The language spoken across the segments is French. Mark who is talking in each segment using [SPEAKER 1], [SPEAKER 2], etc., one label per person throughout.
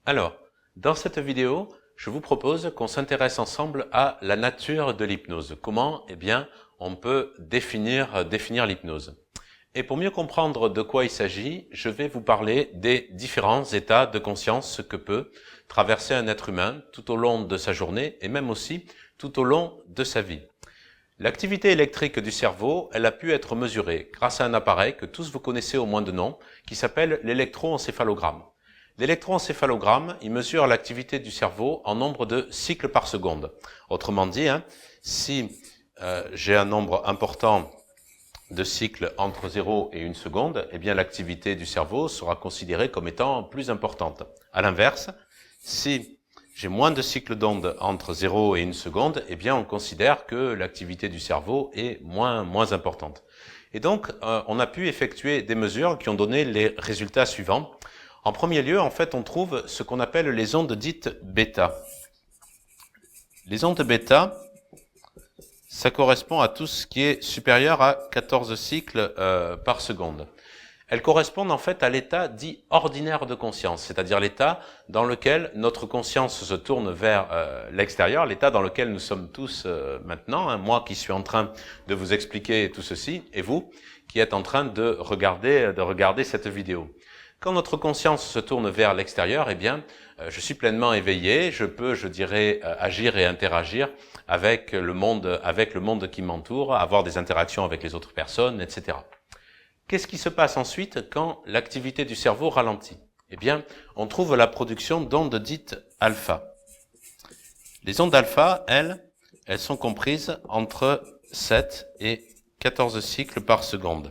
[SPEAKER 1] Alors, dans cette vidéo, je vous propose qu'on s'intéresse ensemble à la nature de l'hypnose. Comment, on peut définir l'hypnose. Et pour mieux comprendre de quoi il s'agit, je vais vous parler des différents états de conscience que peut traverser un être humain tout au long de sa journée et même aussi tout au long de sa vie. L'activité électrique du cerveau, elle a pu être mesurée grâce à un appareil que tous vous connaissez au moins de nom, qui s'appelle l'électroencéphalogramme. L'électroencéphalogramme, il mesure l'activité du cerveau en nombre de cycles par seconde. Autrement dit, si j'ai un nombre important de cycles entre 0 et 1 seconde, l'activité du cerveau sera considérée comme étant plus importante. À l'inverse, si j'ai moins de cycles d'onde entre 0 et 1 seconde, on considère que l'activité du cerveau est moins importante. Et donc, on a pu effectuer des mesures qui ont donné les résultats suivants. En premier lieu, en fait, on trouve ce qu'on appelle les ondes dites bêta. Les ondes bêta, ça correspond à tout ce qui est supérieur à 14 cycles par seconde. Elles correspondent en fait à l'état dit ordinaire de conscience, c'est-à-dire l'état dans lequel notre conscience se tourne vers l'extérieur, l'état dans lequel nous sommes tous maintenant, moi qui suis en train de vous expliquer tout ceci, et vous qui êtes en train de regarder cette vidéo. Quand notre conscience se tourne vers l'extérieur, je suis pleinement éveillé, je peux, agir et interagir avec le monde qui m'entoure, avoir des interactions avec les autres personnes, etc. Qu'est-ce qui se passe ensuite quand l'activité du cerveau ralentit? On trouve la production d'ondes dites alpha. Les ondes alpha, elles sont comprises entre 7 et 14 cycles par seconde.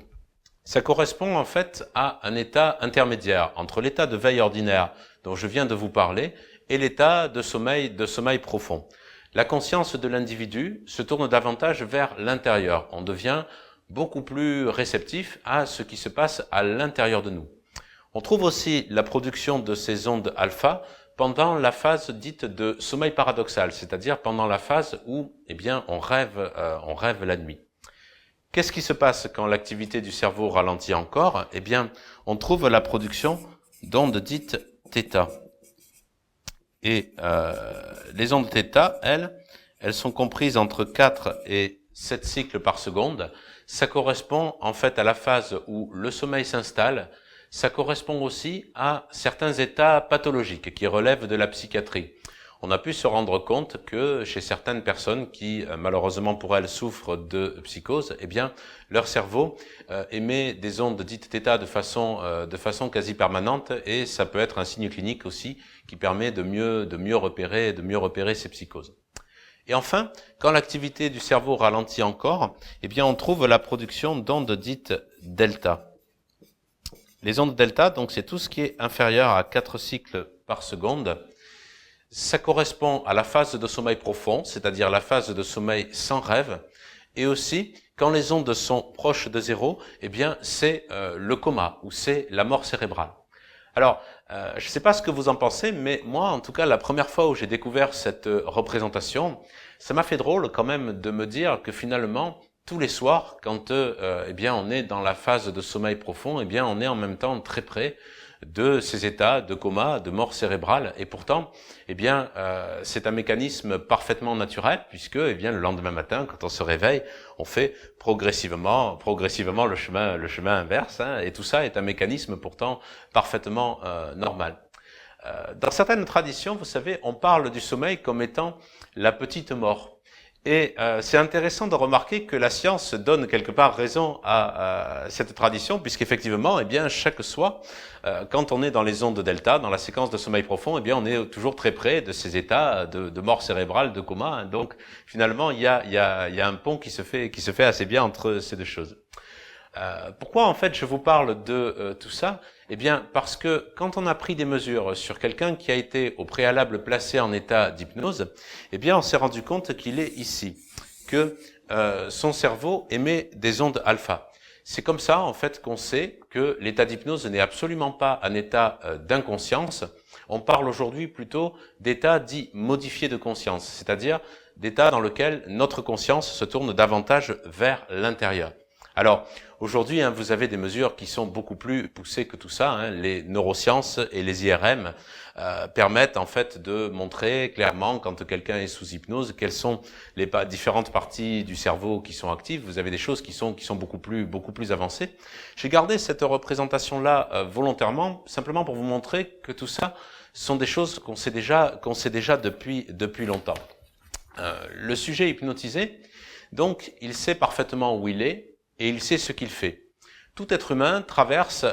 [SPEAKER 1] Ça correspond en fait à un état intermédiaire entre l'état de veille ordinaire dont je viens de vous parler et l'état de sommeil profond. La conscience de l'individu se tourne davantage vers l'intérieur. On devient beaucoup plus réceptif à ce qui se passe à l'intérieur de nous. On trouve aussi la production de ces ondes alpha pendant la phase dite de sommeil paradoxal, c'est-à-dire pendant la phase où on rêve la nuit. Qu'est-ce qui se passe quand l'activité du cerveau ralentit encore? On trouve la production d'ondes dites θ. Et les ondes θ, elles sont comprises entre 4 et 7 cycles par seconde. Ça correspond en fait à la phase où le sommeil s'installe. Ça correspond aussi à certains états pathologiques qui relèvent de la psychiatrie. On a pu se rendre compte que chez certaines personnes qui, malheureusement pour elles, souffrent de psychose, leur cerveau émet des ondes dites θ de façon quasi permanente, et ça peut être un signe clinique aussi qui permet de mieux repérer ces psychoses. Et enfin, quand l'activité du cerveau ralentit encore, on trouve la production d'ondes dites delta. Les ondes delta, donc c'est tout ce qui est inférieur à 4 cycles par seconde. Ça correspond à la phase de sommeil profond, c'est-à-dire la phase de sommeil sans rêve, et aussi, quand les ondes sont proches de 0, c'est le coma, ou c'est la mort cérébrale. Alors, je ne sais pas ce que vous en pensez, mais moi, en tout cas, la première fois où j'ai découvert cette représentation, ça m'a fait drôle quand même de me dire que finalement, tous les soirs, quand on est dans la phase de sommeil profond, on est en même temps très près de ces états de coma, de mort cérébrale, et pourtant, c'est un mécanisme parfaitement naturel, puisque, le lendemain matin, quand on se réveille, on fait progressivement le chemin inverse, et tout ça est un mécanisme pourtant parfaitement normal. Dans certaines traditions, vous savez, on parle du sommeil comme étant la petite mort. Et c'est intéressant de remarquer que la science donne quelque part raison à cette tradition, puisqu'effectivement, chaque soir, quand on est dans les ondes delta, dans la séquence de sommeil profond, on est toujours très près de ces états de mort cérébrale, de coma. Donc, finalement, il y a un pont qui se fait assez bien entre ces deux choses. Pourquoi en fait je vous parle de tout ça? Parce que quand on a pris des mesures sur quelqu'un qui a été au préalable placé en état d'hypnose, on s'est rendu compte qu'il est ici, que son cerveau émet des ondes alpha. C'est comme ça en fait qu'on sait que l'état d'hypnose n'est absolument pas un état d'inconscience. On parle aujourd'hui plutôt d'état dit modifié de conscience, c'est-à-dire d'état dans lequel notre conscience se tourne davantage vers l'intérieur. Alors, aujourd'hui, vous avez des mesures qui sont beaucoup plus poussées que tout ça. Les neurosciences et les IRM permettent en fait de montrer clairement quand quelqu'un est sous hypnose quelles sont les différentes parties du cerveau qui sont actives. Vous avez des choses qui sont beaucoup plus avancées. J'ai gardé cette représentation-là volontairement, simplement pour vous montrer que tout ça sont des choses qu'on sait déjà depuis longtemps. Le sujet hypnotisé, donc, il sait parfaitement où il est et il sait ce qu'il fait. Tout être humain traverse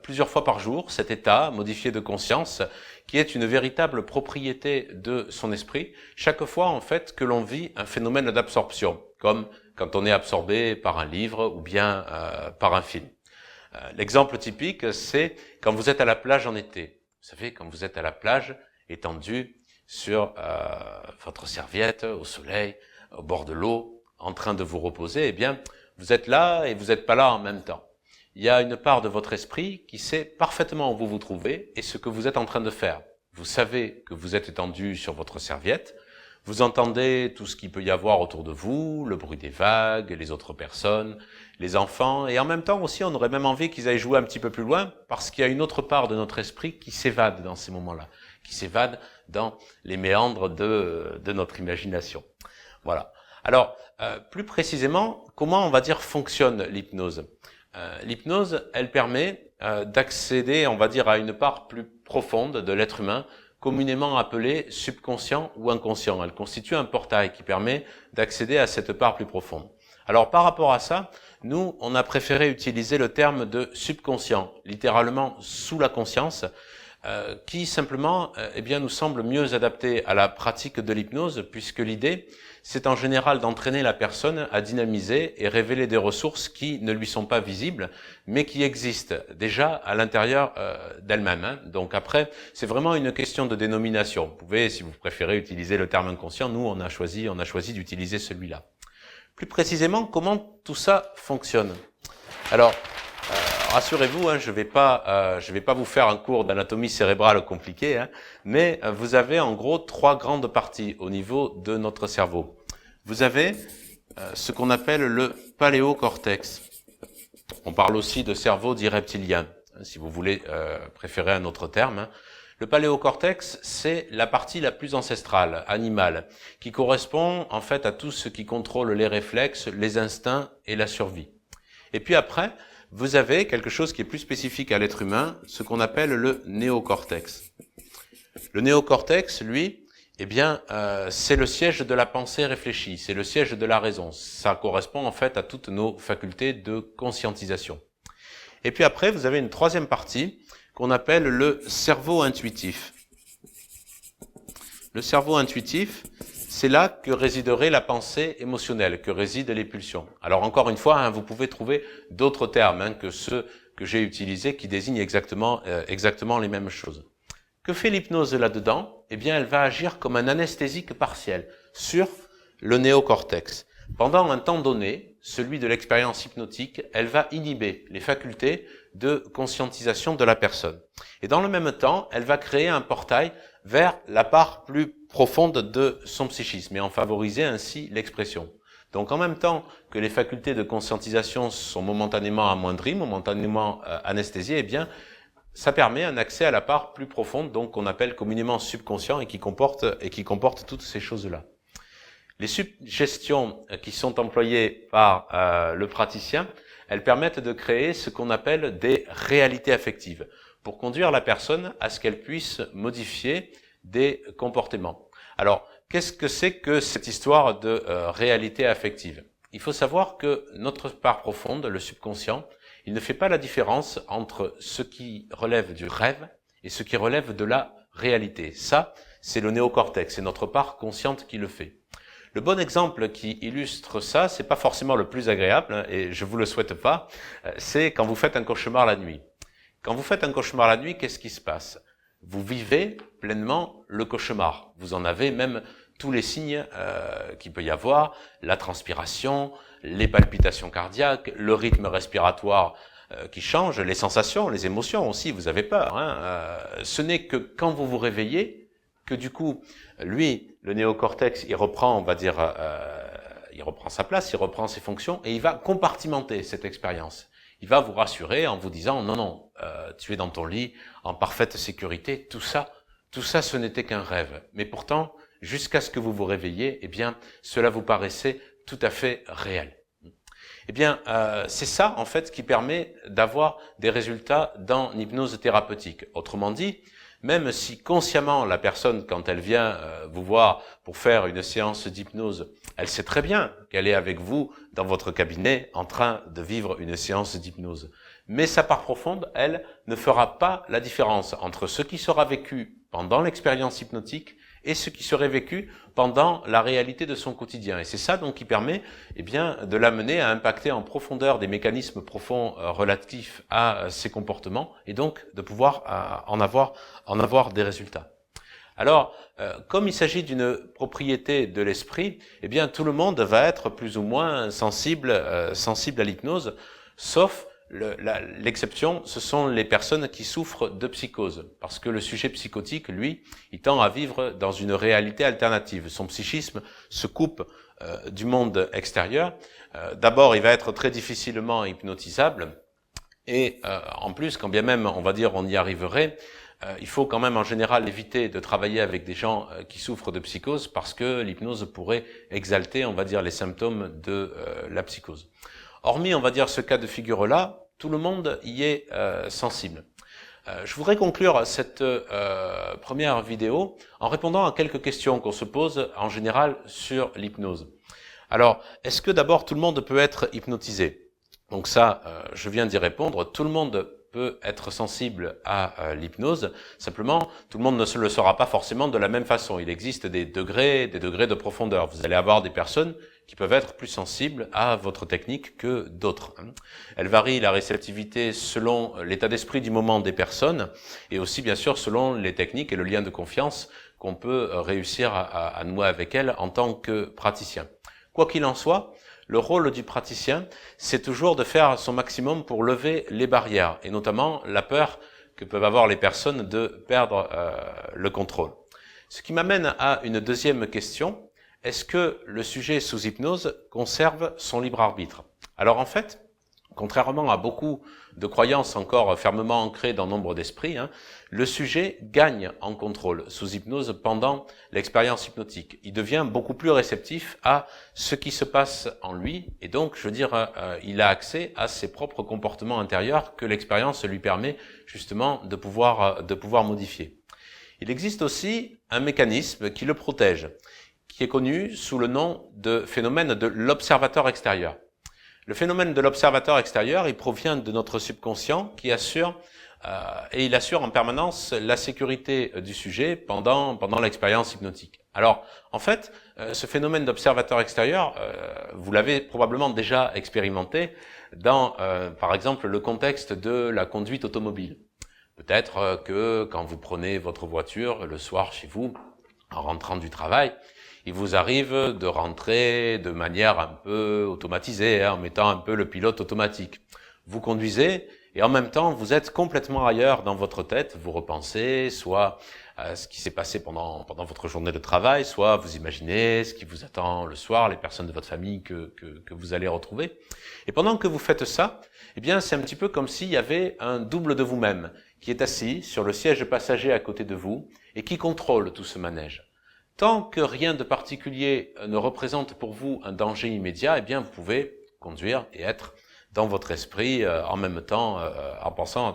[SPEAKER 1] plusieurs fois par jour cet état modifié de conscience qui est une véritable propriété de son esprit, chaque fois en fait que l'on vit un phénomène d'absorption, comme quand on est absorbé par un livre ou bien par un film. L'exemple typique, c'est quand vous êtes à la plage en été. Vous savez, quand vous êtes à la plage, étendu sur votre serviette, au soleil, au bord de l'eau, en train de vous reposer, eh bien, vous êtes là et vous n'êtes pas là en même temps. Il y a une part de votre esprit qui sait parfaitement où vous vous trouvez et ce que vous êtes en train de faire. Vous savez que vous êtes étendu sur votre serviette, vous entendez tout ce qu'il peut y avoir autour de vous, le bruit des vagues, les autres personnes, les enfants, et en même temps aussi on aurait même envie qu'ils aillent jouer un petit peu plus loin parce qu'il y a une autre part de notre esprit qui s'évade dans ces moments-là, qui s'évade dans les méandres de notre imagination. Voilà. Alors, plus précisément, comment on va dire fonctionne l'hypnose ? L'hypnose, elle permet d'accéder, on va dire, à une part plus profonde de l'être humain, communément appelée subconscient ou inconscient. Elle constitue un portail qui permet d'accéder à cette part plus profonde. Alors, par rapport à ça, nous, on a préféré utiliser le terme de subconscient, littéralement sous la conscience, qui simplement nous semble mieux adapté à la pratique de l'hypnose, puisque l'idée, c'est en général d'entraîner la personne à dynamiser et révéler des ressources qui ne lui sont pas visibles, mais qui existent déjà à l'intérieur d'elle-même. Donc après, c'est vraiment une question de dénomination. Vous pouvez, si vous préférez, utiliser le terme inconscient. Nous, on a choisi d'utiliser celui-là. Plus précisément, comment tout ça fonctionne ? Alors, rassurez-vous, je vais pas vous faire un cours d'anatomie cérébrale compliqué, mais vous avez en gros 3 grandes parties au niveau de notre cerveau. Vous avez ce qu'on appelle le paléocortex. On parle aussi de cerveau dit reptilien, si vous voulez préférer un autre terme. Le paléocortex, c'est la partie la plus ancestrale, animale, qui correspond en fait à tout ce qui contrôle les réflexes, les instincts et la survie. Et puis après, vous avez quelque chose qui est plus spécifique à l'être humain, ce qu'on appelle le néocortex. Le néocortex, lui, c'est le siège de la pensée réfléchie, c'est le siège de la raison. Ça correspond en fait à toutes nos facultés de conscientisation. Et puis après, vous avez une troisième partie qu'on appelle le cerveau intuitif. Le cerveau intuitif, c'est là que résiderait la pensée émotionnelle, que résident les pulsions. Alors encore une fois, vous pouvez trouver d'autres termes que ceux que j'ai utilisés qui désignent exactement les mêmes choses. Que fait l'hypnose là-dedans ? Elle va agir comme un anesthésique partiel sur le néocortex. Pendant un temps donné, celui de l'expérience hypnotique, elle va inhiber les facultés de conscientisation de la personne. Et dans le même temps, elle va créer un portail vers la part plus profonde de son psychisme et en favoriser ainsi l'expression. Donc en même temps que les facultés de conscientisation sont momentanément amoindries, momentanément anesthésiées, ça permet un accès à la part plus profonde, donc qu'on appelle communément subconscient et qui comporte toutes ces choses-là. Les suggestions qui sont employées par le praticien, elles permettent de créer ce qu'on appelle des réalités affectives, pour conduire la personne à ce qu'elle puisse modifier des comportements. Alors, qu'est-ce que c'est que cette histoire de réalité affective ? Il faut savoir que notre part profonde, le subconscient, il ne fait pas la différence entre ce qui relève du rêve et ce qui relève de la réalité. Ça, c'est le néocortex, c'est notre part consciente qui le fait. Le bon exemple qui illustre ça, c'est pas forcément le plus agréable, et je vous le souhaite pas, c'est quand vous faites un cauchemar la nuit. Quand vous faites un cauchemar la nuit, qu'est-ce qui se passe ? Vous vivez pleinement le cauchemar. Vous en avez même tous les signes qu'il peut y avoir, la transpiration, les palpitations cardiaques, le rythme respiratoire qui change, les sensations, les émotions aussi, vous avez peur. Ce n'est que quand vous vous réveillez que du coup, lui, le néocortex, il reprend, on va dire, il reprend sa place, il reprend ses fonctions et il va compartimenter cette expérience. Il va vous rassurer en vous disant non, non, tu es dans ton lit, en parfaite sécurité, tout ça, ce n'était qu'un rêve. Mais pourtant, jusqu'à ce que vous vous réveilliez, eh bien, cela vous paraissait tout à fait réel. Eh bien, c'est ça, en fait, qui permet d'avoir des résultats dans l'hypnose thérapeutique. Autrement dit, même si consciemment la personne, quand elle vient vous voir pour faire une séance d'hypnose, elle sait très bien qu'elle est avec vous dans votre cabinet en train de vivre une séance d'hypnose. Mais sa part profonde, elle, ne fera pas la différence entre ce qui sera vécu pendant l'expérience hypnotique et ce qui serait vécu pendant la réalité de son quotidien. Et c'est ça donc qui permet de l'amener à impacter en profondeur des mécanismes profonds relatifs à ses comportements et donc de pouvoir en avoir des résultats. Alors, comme il s'agit d'une propriété de l'esprit, tout le monde va être plus ou moins sensible à l'hypnose, sauf l'exception, ce sont les personnes qui souffrent de psychose, parce que le sujet psychotique, lui, il tend à vivre dans une réalité alternative. Son psychisme se coupe du monde extérieur. D'abord, il va être très difficilement hypnotisable, et en plus, quand bien même, on va dire, on y arriverait, il faut quand même en général éviter de travailler avec des gens qui souffrent de psychose, parce que l'hypnose pourrait exalter, on va dire, les symptômes de la psychose. Hormis, on va dire, ce cas de figure-là, tout le monde y est sensible. Je voudrais conclure cette première vidéo en répondant à quelques questions qu'on se pose en général sur l'hypnose. Alors, est-ce que d'abord tout le monde peut être hypnotisé? Donc ça, je viens d'y répondre, tout le monde peut être sensible à l'hypnose, simplement tout le monde ne le sera pas forcément de la même façon. Il existe des degrés de profondeur. Vous allez avoir des personnes qui peuvent être plus sensibles à votre technique que d'autres. Elle varie, la réceptivité, selon l'état d'esprit du moment des personnes et aussi bien sûr selon les techniques et le lien de confiance qu'on peut réussir à nouer avec elles en tant que praticien. Quoi qu'il en soit, le rôle du praticien, c'est toujours de faire son maximum pour lever les barrières, et notamment la peur que peuvent avoir les personnes de perdre le contrôle. Ce qui m'amène à une deuxième question. Est-ce que le sujet sous hypnose conserve son libre arbitre? Alors en fait, contrairement à beaucoup de croyances encore fermement ancrées dans nombre d'esprits, le sujet gagne en contrôle sous hypnose pendant l'expérience hypnotique. Il devient beaucoup plus réceptif à ce qui se passe en lui et donc, je veux dire, il a accès à ses propres comportements intérieurs que l'expérience lui permet justement de pouvoir modifier. Il existe aussi un mécanisme qui le protège, qui est connu sous le nom de phénomène de l'observateur extérieur. Le phénomène de l'observateur extérieur, il provient de notre subconscient qui assure, et il assure en permanence la sécurité du sujet pendant l'expérience hypnotique. Alors, en fait, ce phénomène d'observateur extérieur, vous l'avez probablement déjà expérimenté dans, par exemple, le contexte de la conduite automobile. Peut-être que quand vous prenez votre voiture le soir chez vous, en rentrant du travail, il vous arrive de rentrer de manière un peu automatisée, en mettant un peu le pilote automatique. Vous conduisez et en même temps, vous êtes complètement ailleurs dans votre tête. Vous repensez soit à ce qui s'est passé pendant votre journée de travail, soit vous imaginez ce qui vous attend le soir, les personnes de votre famille que vous allez retrouver. Et pendant que vous faites ça, c'est un petit peu comme s'il y avait un double de vous-même qui est assis sur le siège passager à côté de vous et qui contrôle tout ce manège. Tant que rien de particulier ne représente pour vous un danger immédiat, vous pouvez conduire et être dans votre esprit en même temps en pensant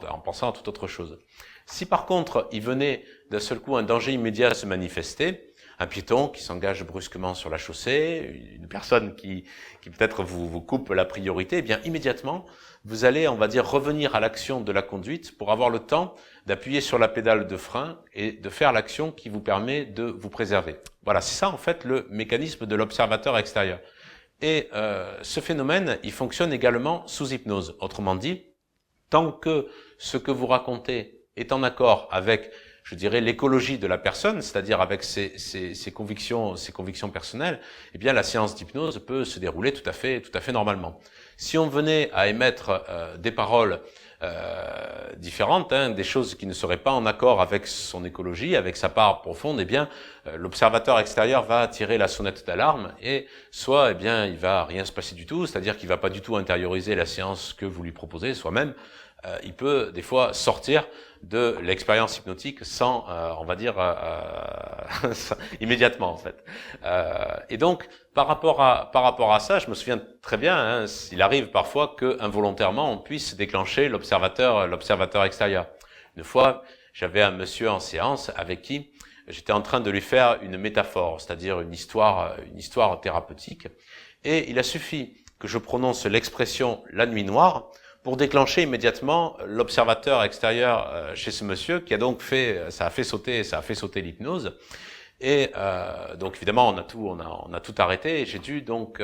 [SPEAKER 1] à toute autre chose. Si par contre il venait d'un seul coup un danger immédiat à se manifester, un piéton qui s'engage brusquement sur la chaussée, une personne qui peut-être vous coupe la priorité, immédiatement vous allez, on va dire, revenir à l'action de la conduite pour avoir le temps d'appuyer sur la pédale de frein et de faire l'action qui vous permet de vous préserver. Voilà, c'est ça en fait le mécanisme de l'observateur extérieur. Et ce phénomène, il fonctionne également sous hypnose. Autrement dit, tant que ce que vous racontez est en accord avec, je dirais, l'écologie de la personne, c'est-à-dire avec ses convictions personnelles, eh bien la séance d'hypnose peut se dérouler tout à fait normalement. Si on venait à émettre des paroles différentes, des choses qui ne seraient pas en accord avec son écologie, avec sa part profonde, eh bien l'observateur extérieur va tirer la sonnette d'alarme et soit il va rien se passer du tout, c'est-à-dire qu'il va pas du tout intérioriser la séance que vous lui proposez, soit même il peut des fois sortir de l'expérience hypnotique sans, on va dire, immédiatement en fait. Et donc par rapport à ça, je me souviens très bien, il arrive parfois que involontairement on puisse déclencher l'observateur extérieur. Une fois, j'avais un monsieur en séance avec qui j'étais en train de lui faire une métaphore, c'est-à-dire une histoire thérapeutique, et il a suffi que je prononce l'expression « la nuit noire » pour déclencher immédiatement l'observateur extérieur chez ce monsieur, qui a donc ça a fait sauter l'hypnose. Et donc évidemment on a tout arrêté et j'ai dû donc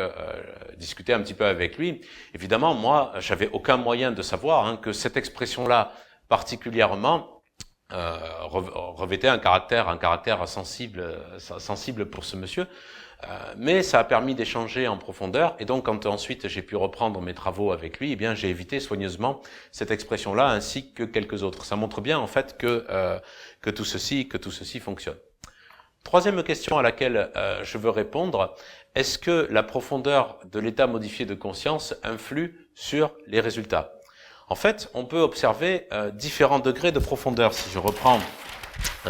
[SPEAKER 1] discuter un petit peu avec lui. Évidemment moi j'avais aucun moyen de savoir que cette expression-là particulièrement revêtait un caractère sensible pour ce monsieur. Mais ça a permis d'échanger en profondeur et donc quand ensuite j'ai pu reprendre mes travaux avec lui, eh bien j'ai évité soigneusement cette expression-là ainsi que quelques autres. Ça montre bien en fait que tout ceci fonctionne. Troisième question à laquelle je veux répondre, est-ce que la profondeur de l'état modifié de conscience influe sur les résultats? En fait, on peut observer différents degrés de profondeur. Si je reprends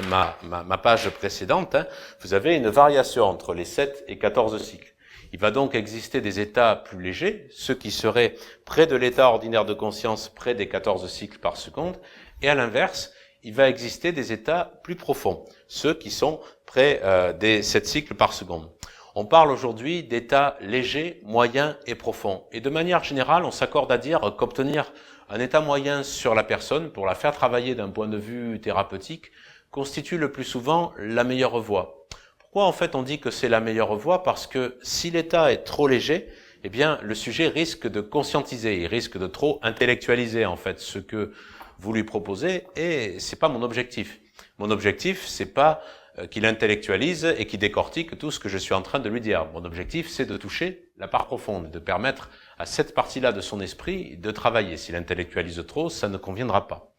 [SPEAKER 1] ma page précédente, vous avez une variation entre les 7 et 14 cycles. Il va donc exister des états plus légers, ceux qui seraient près de l'état ordinaire de conscience, près des 14 cycles par seconde, et à l'inverse, il va exister des états plus profonds, ceux qui sont près des 7 cycles par seconde. On parle aujourd'hui d'états légers, moyens et profonds. Et de manière générale, on s'accorde à dire qu'obtenir un état moyen sur la personne pour la faire travailler d'un point de vue thérapeutique constitue le plus souvent la meilleure voie. Pourquoi en fait on dit que c'est la meilleure voie? Parce que si l'état est trop léger, eh bien le sujet risque de conscientiser, il risque de trop intellectualiser en fait ce que vous lui proposez et c'est pas mon objectif. Mon objectif c'est pas qu'il intellectualise et qu'il décortique tout ce que je suis en train de lui dire. Mon objectif c'est de toucher la part profonde, de permettre à cette partie-là de son esprit de travailler. S'il intellectualise trop, ça ne conviendra pas.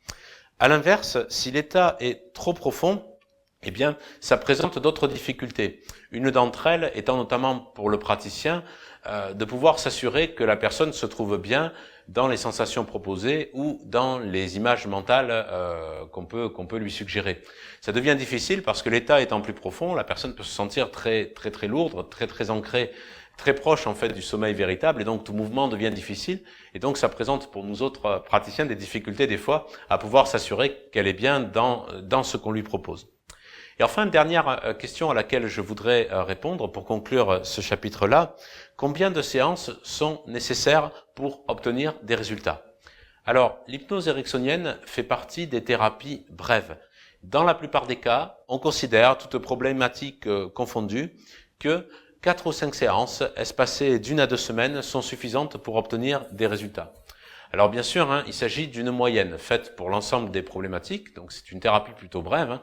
[SPEAKER 1] À l'inverse, si l'état est trop profond, eh bien, ça présente d'autres difficultés. Une d'entre elles étant notamment pour le praticien de pouvoir s'assurer que la personne se trouve bien dans les sensations proposées ou dans les images mentales qu'on peut lui suggérer. Ça devient difficile parce que l'état étant plus profond, la personne peut se sentir très lourde, très ancrée, très proche en fait du sommeil véritable et donc tout mouvement devient difficile et donc ça présente pour nous autres praticiens des difficultés des fois à pouvoir s'assurer qu'elle est bien dans ce qu'on lui propose. Et enfin, dernière question à laquelle je voudrais répondre pour conclure ce chapitre-là, combien de séances sont nécessaires pour obtenir des résultats? Alors, l'hypnose ericksonienne fait partie des thérapies brèves. Dans la plupart des cas, on considère, toute problématique confondue, que 4 ou 5 séances espacées d'1 à 2 semaines sont suffisantes pour obtenir des résultats. Alors bien sûr, il s'agit d'une moyenne faite pour l'ensemble des problématiques, donc c'est une thérapie plutôt brève.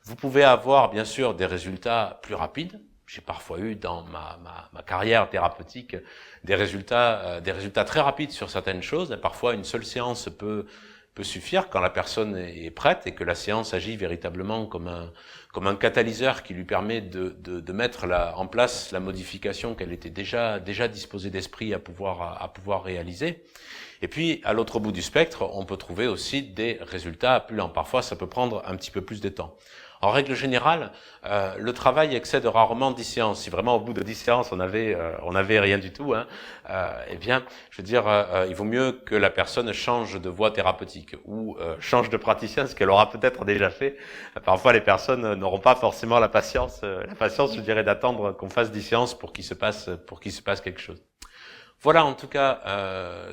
[SPEAKER 1] Vous pouvez avoir bien sûr des résultats plus rapides. J'ai parfois eu dans ma carrière thérapeutique des résultats très rapides sur certaines choses. Et parfois une seule séance peut suffire quand la personne est prête et que la séance agit véritablement comme un catalyseur qui lui permet de mettre en place la modification qu'elle était déjà disposée d'esprit à pouvoir réaliser. Et puis, à l'autre bout du spectre, on peut trouver aussi des résultats plus lents. Parfois, ça peut prendre un petit peu plus de temps. En règle générale, le travail excède rarement 10 séances. Si vraiment au bout de 10 séances, on avait rien du tout, eh bien, je veux dire, il vaut mieux que la personne change de voie thérapeutique ou change de praticien, ce qu'elle aura peut-être déjà fait. Parfois, les personnes n'auront pas forcément la patience, je dirais, d'attendre qu'on fasse 10 séances pour qu'il se passe quelque chose. Voilà en tout cas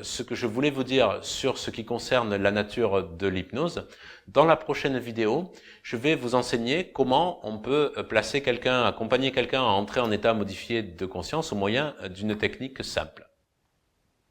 [SPEAKER 1] ce que je voulais vous dire sur ce qui concerne la nature de l'hypnose. Dans la prochaine vidéo, je vais vous enseigner comment on peut accompagner quelqu'un à entrer en état modifié de conscience au moyen d'une technique simple.